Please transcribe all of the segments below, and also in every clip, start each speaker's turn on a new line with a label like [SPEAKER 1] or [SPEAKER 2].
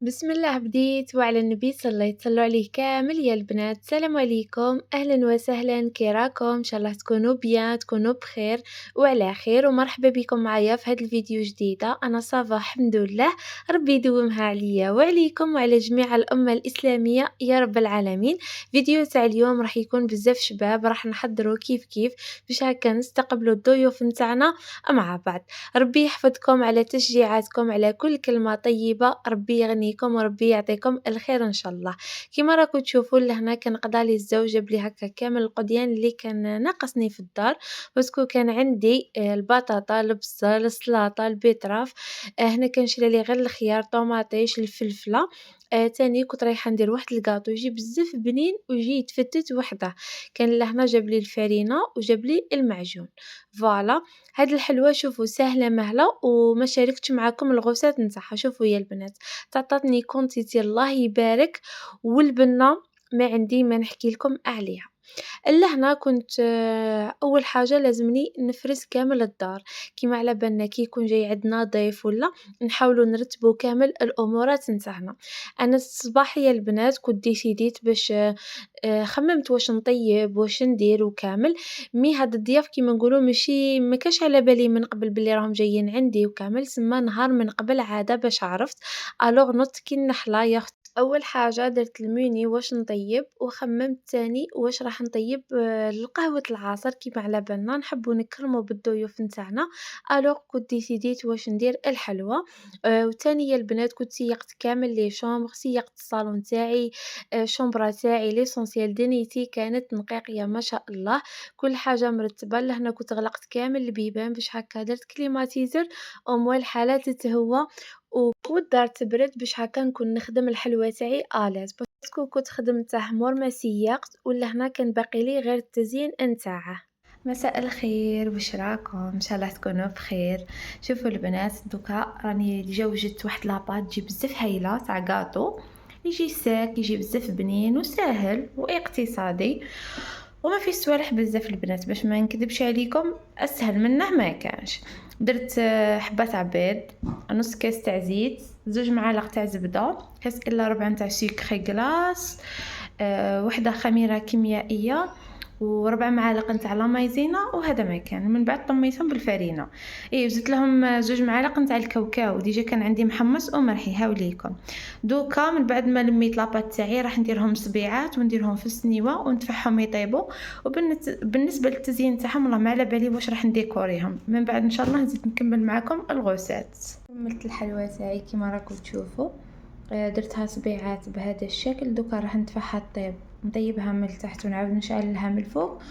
[SPEAKER 1] بسم الله بديت وعلى النبي صلوا عليه كامل يا البنات. السلام عليكم، اهلا وسهلا، كي راكم؟ ان شاء الله تكونوا بيان، تكونوا بخير وعلى خير، ومرحبا بكم معايا في هذا الفيديو جديده. انا صافا الحمد لله، ربي يدومها عليا وعليكم وعلى جميع الامه الاسلاميه يا رب العالمين. فيديو تاع اليوم راح يكون بزاف شباب، راح نحضروا كيف باش هكا نستقبلوا الضيوف نتاعنا مع بعض. ربي يحفظكم على تشجيعاتكم، على كل كلمه طيبه، ربي يغنيكم وربي يعطيكم الخير ان شاء الله. كيما راكم تشوفوا لهنا كان قضى لي الزوج جاب لي هكا كامل القضيان اللي كان ناقصني في الدار، باسكو كان عندي البطاطا، البصل، السلطه، البيتراف. هنا كنشري لي غير الخيار، طوماطيش، الفلفله. تاني كنت رايحه ندير واحد الكاطو يجي بزاف بنين ويجي يتفتت وحده. كان لهنا جاب لي الفرينه وجاب لي المعجون. فوالا، هاد الحلوى شوفوا سهله مهله، وما شاركتش معاكم الغوصات نتاعها. شوفوا يا البنات، تعطاتني كونتيتي الله يبارك، والبنه ما عندي ما نحكي لكم عليها. لهنا كنت اول حاجه لازمني نفرز كامل الدار. كيما على بالنا كي يكون جاي عندنا ضيف ولا نحاولوا نرتبوا كامل الامورات نتاعنا. انا الصباح يا البنات كنت ديسيديت باش خممت واش نطيب واش ندير وكامل. مي هاد الضياف كيما نقولوا ماشي ما كاش على بالي من قبل بلي راهم جايين عندي وكامل، سما نهار من قبل عاده باش عرفت. الوغ نط كي النحله يا اختي. اول حاجه درت المنيو واش نطيب، وخممت تاني واش راح نطيب لقهوه العصر. كيما على بالنا نحبوا نكرموا بالضيوف نتاعنا، الوغ كنت ديسيديت واش ندير الحلوى. وتاني يا البنات كنت سيقت كامل لي شومبر، سيقت الصالون تاعي، شومبرا تاعي ليسونسيال دنيتي كانت نقيقيه ما شاء الله، كل حاجه مرتبه. لهنا كنت غلقت كامل البيبان باش هكا درت كليماتيزر او موال الحاله تتهوى، والدار تبرد باش هكا نكون نخدم الحلوى تاعي آلاز. باسكو كنت خدمته مور ما سيقت، ولهنا كان باقي لي غير التزيين نتاعه. مساء الخير، واش راكم؟ ان شاء الله تكونوا بخير. شوفوا البنات، دوكا راني ديجا وجدت واحد لاباط تجي بزاف هايله تاع كاطو، يجي ساك، يجي بزاف بنين وسهل واقتصادي وما فيه صوالح بزاف. البنات باش ما نكذبش عليكم اسهل منه ما كانش. درت حبه تاع بيض، نص كاس تاع زيت، 2 معالق تاع زبده، كاس الا ربع تاع سكر غلاس، وحده خميره كيميائيه، وربع معالق نتاع لا مايزينا، وهذا ما كان. من بعد طميتهم بالفرينه. وزدت لهم 2 معالق نتاع الكاوكاو، ديجا كان عندي محمص ومرحي هاوليكم. دوكا من بعد ما لميت لاباط تاعي راح نديرهم صبيعات ونديرهم في السنيوه وندفعهم يطيبوا. وبالنسبه للتزيين تاعهم والله ما على بالي واش راح نديكوريهم. من بعد ان شاء الله نزيد نكمل معكم الغوصات. كملت الحلوى تاعي كيما راكم تشوفوا، درتها صبيعات بهذا الشكل. دوكا راح ندفعها طيب، نطيبها من التحت ونعاود نشعل لها من الفوق،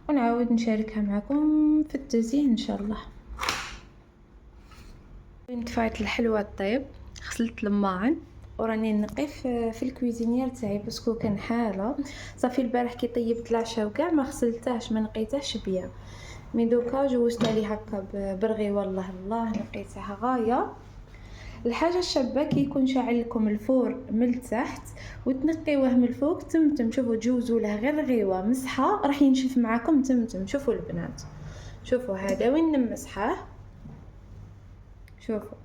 [SPEAKER 1] ونعاود نشاركها معكم في التزيين ان شاء الله. دفعت الحلوى الطيب، غسلت الماعن وراني نقي في الكويزينير تاعي باسكو كان حاله. صافي البارح كي طيبت العشاء وكاع ما غسلتهش ما نقيتهش بيا. مي دوكا جوزت عليه هكا برغي، والله الله نقيتها غايه. الحاجه الشابه كي يكون شاعل لكم الفور من التحت وتنقيوه من الفوق تمتم. شوفوا تجوزوا له غير غيوه مسحه راح ينشف معكم تمتم. شوفوا البنات، شوفوا هذا وين نمسحه، شوفوا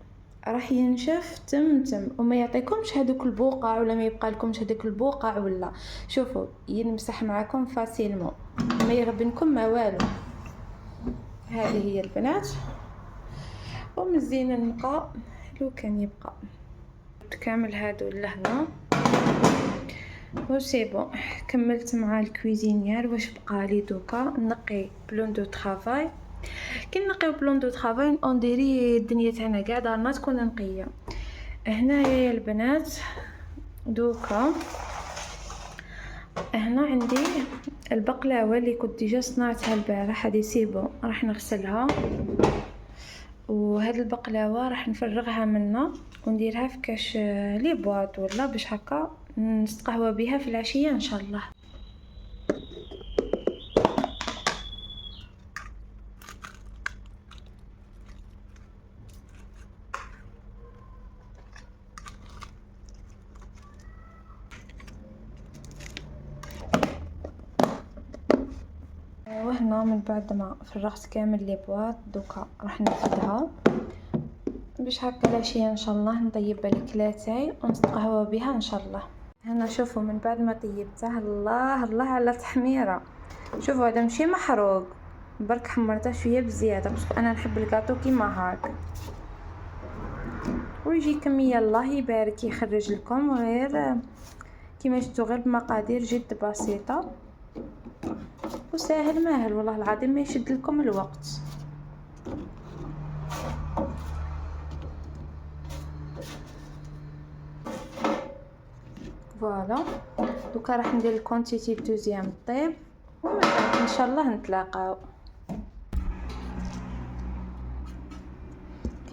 [SPEAKER 1] راح ينشف تمتم وما يعطيكمش هذوك البقع ولا ما يبقى لكمش هذوك البقع ولا. شوفوا ينمسح معكم فاسيلمون، ما يغبنكم ما والو. هذه هي البنات، ومزيان نقى لو كان يبقى كامل هادو لهنا وسي بون. كملت مع الكويزينير. واش بقى لي دوكا نقي بلون دو طرافاي. كي نقيو بلون دو طرافاي اونديري الدنيا تاعنا كاع دارنا تكون نقيه. هنايا يا البنات دوكا هنا عندي البقلاوه اللي كنت ديجا صنعتها البارح، هذه سي بون راح نغسلها. وهاد البقلاوه راح نفرغها منا ونديرها في كاش لي بواط ولا باش هكا نستقهوى بها في العشيه ان شاء الله. وهنا من بعد ما فرغت كامل لي بواط دوكا راح نفردها باش هكا العشية ان شاء الله نطيب الكلا تاعي ونتقهوى بها ان شاء الله. هنا شوفوا من بعد ما طيبته، الله الله على تحميرة. شوفوا هذا ماشي محروق، برك حمرته شويه بزياده باسكو انا نحب الكاطو كيما هاك، ويجي كميه الله يبارك يخرج لكم غير كيما شفتوا، غير بمقادير جد بسيطه وساهل ماهل والله العظيم ما يشد لكم الوقت. فوالا دوكا راح ندير الكونتيتي دوزيام طيب ومن بعد ان شاء الله نتلاقاو.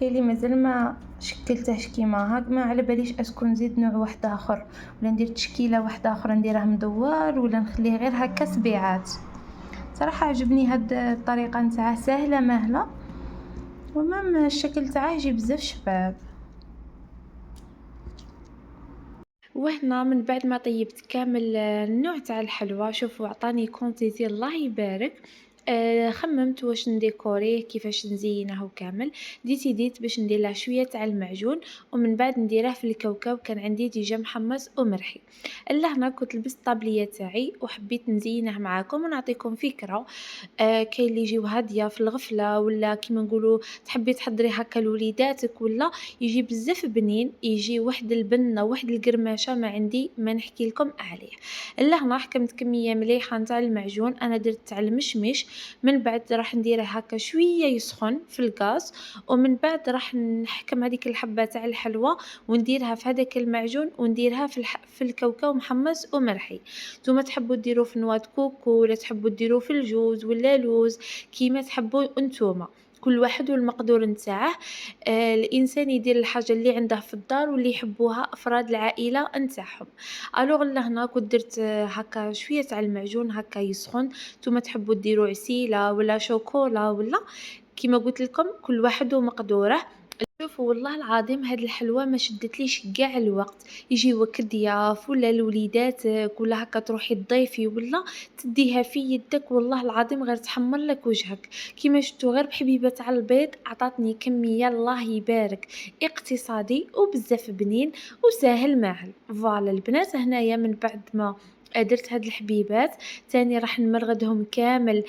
[SPEAKER 1] كاين اللي مازال ما شكلتهش كيما هاك، ما على باليش اسكو نزيد نوع واحد اخر ولا ندير تشكيله واحده اخرى نديره مدور ولا نخليه غير هكا سبيعات. صراحه عجبني هاد الطريقه نتاعه سهله ماهله ومام الشكل تاعه يجي بزاف شباب. وهنا من بعد ما طيبت كامل النوع تاع الحلوى، شوفوا عطاني كونتيتي الله يبارك. خممت واش نديكوريه كيفاش نزينه وكامل، ديت باش ندير له شويه تاع المعجون ومن بعد نديره في الكاوكاو، كان عندي ديجا محمص ومرحي. لهنا كنت لبست الطابليه تاعي وحبيت نزينه معاكم ونعطيكم فكره. كاين اللي يجيو هاديه في الغفله ولا كيما نقولوا تحبي تحضري هكا لوليداتك ولا يجي بزاف بنين، يجي واحد البنه واحد القرماشه ما عندي ما نحكي لكم عليه. لهنا حكمت كميه مليحه نتاع المعجون، انا درت تاع المشمش، من بعد راح نديره هكا شويه يسخن في الغاز ومن بعد راح نحكم هذيك الحبه تاع الحلوى ونديرها في هذاك المعجون ونديرها في الكاوكاو محمص ومرحي. نتوما تحبوا ديروه في نواه كوكو ولا تحبوا ديروه في الجوز ولا لوز كيما تحبوا انتوما، كل واحد والمقدور نتاعه. الانسان يدير الحاجه اللي عنده في الدار واللي يحبوها افراد العائله نتاعهم. الوغ لهنا كنت درت هكا شويه تاع المعجون هكا يسخن، نتوما تحبوا ديروا عسيله ولا شوكولا ولا كيما قلت لكم كل واحد ومقدوره. شوفوا والله العظيم هاد الحلوى ما شدتليش كاع الوقت، يجي وقت ضياف ولا لوليداتك ولا هكا تروحي تضيفي ولا تديها في يدك، والله العظيم غير تحمر لك وجهك. كيما شفتوا غير بحبيبه تاع البيض عطاتني كميه الله يبارك اقتصادي وبزاف بنين وساهل ماهل. فوالا البنات هنايا من بعد ما درت هاد الحبيبات تاني راح نمرغدهم كامل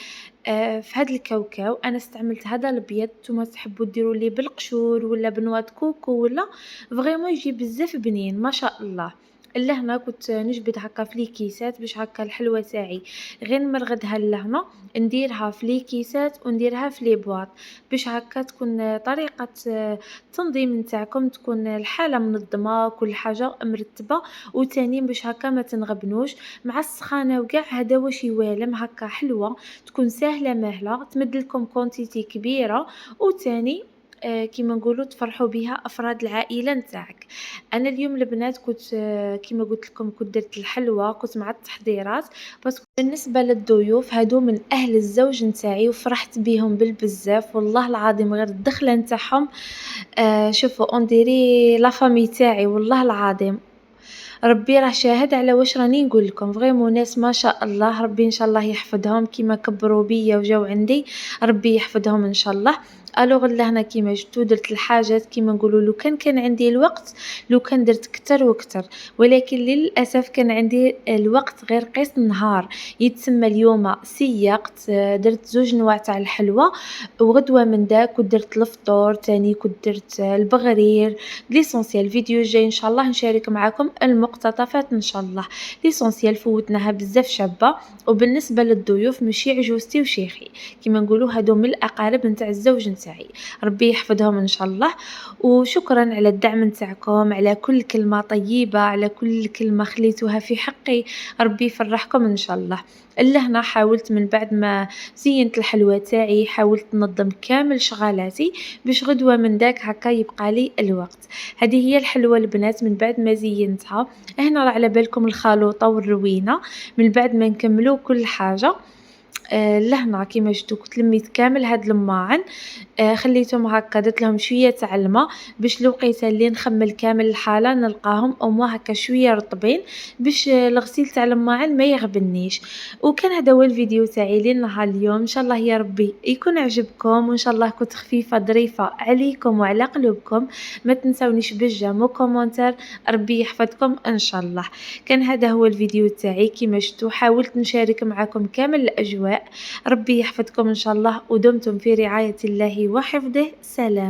[SPEAKER 1] في هاد الكاوكاو. انا استعملت هذا الابيض، نتوما تحبوا ديروا لي بالقشور ولا بنواد كوكو ولا فريمون يجي بزاف بنين ما شاء الله. لهنا كنت نجبد هكا في لي كيسات باش هكا الحلوى تاعي غير نمرغدها لهنا نديرها في لي كيسات ونديرها في لي بواط باش هكا تكون طريقه التنظيم نتاعكم تكون الحاله منظمه كل حاجه مرتبه، وتاني باش هكا ما تنغبنوش مع السخانه وكاع. هذا واش يوالم هكا حلوه تكون سهله ماهله تمد لكم كونتيتي كبيره، وتاني كيما نقولوا تفرحوا بها افراد العائله نتاعك. انا اليوم البنات كنت كيما قلت لكم كنت درت الحلوى كنت مع التحضيرات، بس بالنسبه للضيوف هادو من اهل الزوج نتاعي وفرحت بهم بالبزاف والله العظيم. غير الدخله نتاعهم شوفوا انديري لا فامي تاعي والله العظيم، ربي راه شاهد على واش راني نقول لكم. فريمون ناس ما شاء الله، ربي ان شاء الله يحفظهم كيما كبروا بيا وجاو عندي، ربي يحفظهم ان شاء الله. الوغ لهنا كيما شفتوا درت الحاجات كيما نقولوا لو كان عندي الوقت لو كان درت كتر وكتر، ولكن للاسف كان عندي الوقت غير قيس نهار. يتسمى اليوم سيقت درت زوج نواع تاع الحلوى، وغدوه من داك كنت درت الفطور تاني كنت درت البغرير. ليسونسيال الفيديو الجاي ان شاء الله نشارك معكم المقتطفات ان شاء الله. ليسونسيال فوتناها بزاف شابه. وبالنسبه للضيوف ماشي عجوزتي وشيخي كيما نقولوا هادو من الاقارب نتاع الزوج نتاعي، ربي يحفظهم ان شاء الله. وشكرا على الدعم نتاعكم، على كل كلمه طيبه، على كل كلمه خليتوها في حقي، ربي يفرحكم ان شاء الله. لهنا حاولت من بعد ما زينت الحلوى تاعي حاولت ننظم كامل شغالاتي باش غدوه من داك هكا يبقى لي الوقت. هذه هي الحلوى البنات من بعد ما زينتها. هنا راه على بالكم الخلوطه والروينه من بعد ما نكملوا كل حاجه. لهنا كيما شفتوا كنت لميت كامل هاد الماعن، خليتهم هكا درت لهم شوية تاع الما باش الوقيته اللي نخمل كامل الحالة نلقاهم أوموا هكا شوية رطبين باش الغسيل تاع الماعن ما يغبنيش. وكان هذا هو الفيديو تاعي لنهار اليوم، إن شاء الله يا ربي يكون عجبكم وإن شاء الله كنت خفيفة ظريفة عليكم وعلى قلوبكم. ما تنسونيش بالجيم وكومنتير، ربي يحفظكم إن شاء الله. كان هذا هو الفيديو تاعي كيما شفتوا، حاولت نشارك معكم كامل الأجواء. ربي يحفظكم إن شاء الله ودمتم في رعاية الله وحفظه. سلام.